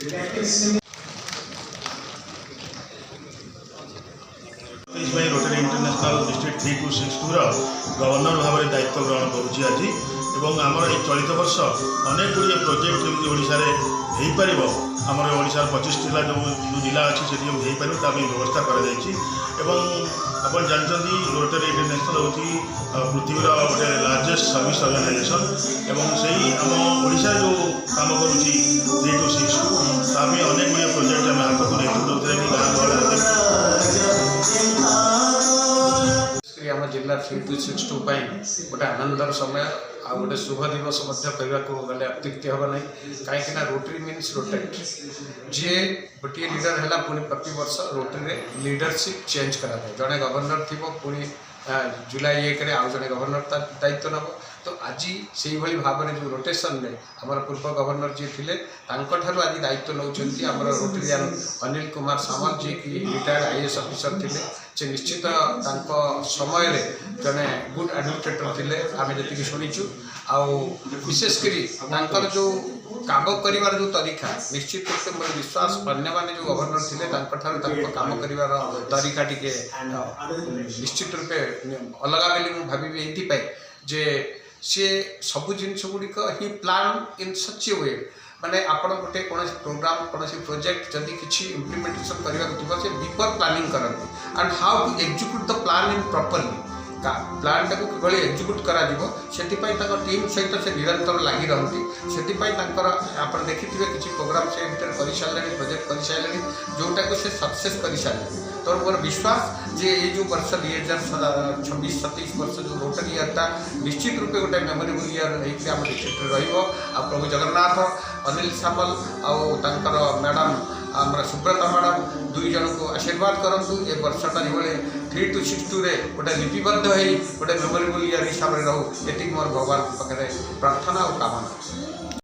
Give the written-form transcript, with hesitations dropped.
Rotary international district 3262 governor भाव में दायित्व ग्रहण करुँच आज एवं आमर ये चलित वर्ष अनेक गुड़िए प्रोजेक्ट जमी ओडार हो आमर ओडार 25 जिला जो जिला अच्छी से हो पार व्यवस्था कर जानते रोटरी इंटरनेशनल हूँ पृथ्वीर गोटे लार्जेस्ट सर्विस ऑर्गेनाइजेशन एवं से आम ओडिशा जो काम करुँच 3262 तामें अनेक गुड़िए प्रोजेक्ट आम हाथ को नहीं जो कि गाँव आम जिला 3262 गोटे आनंदर समय आ गोटे शुभ दिवस कहवा गले अत्युक्ति हम ना कहीं रोटरी मीन्स रोटेट जी गोटे लीडर है पुणी प्रति वर्ष रोटरी लीडरशिप चेंज कराए जड़े गवर्नर थी पुणी जुलाई 1 आउ जड़े गवर्नर दायित्व नब तो आज से भाव में जो रोटेशन में आमर पूर्व गवर्नर जी थे आज दायित्व नौ रोटरियान अनिल कुमार सामल जी की रिटायर्ड आईएएस ऑफिसर थे से निश्चित समय जड़े गुड एडमिनिस्ट्रेटर थे आम जी शुणीचु आशेषकर जो काम कर तरीका निश्चित रूप से मोर विश्वास अन्य मैंने जो गवर्नर थे काम कर तरीका टी निश्चित रूपे अलग बोली मुझे भावी जे सी सबू जिनस गुड़िक ही प्लान इन सच ए वे माने आपण गोटे कौन प्रोग्राम कौन प्रोजेक्ट जदि किसी इम्प्लीमेंटेशन करने थी से बिफोर प्लानिंग करती and how to execute the plan in properly plan टाक कि एग्जीक्यूट कर टीम सहित से निरंतर लगी रही से देखिए किसी प्रोग्राम से कर सारे प्रोजेक्ट कर सारे जोटा को से सक्सेस कर सारे तो मोर विश्वास जे ये जो वर्ष 2026-27 वर्ष जो रोटरी इयरटा निश्चित रूपे गोटे मेमोरेबल इयर होम डिस्ट्रिक्ट प्रभु जगन्नाथ अनिल सामल आर मैडम आम सुब्रता मैडम दुई जन को आशीर्वाद करूँ ए वर्षटा ये 3262 गोटे लिपिबद्ध हो गोटे मेमोरेबल इयर हिसाब से रो ये मोर भगवान पाखे प्रार्थना और कामना।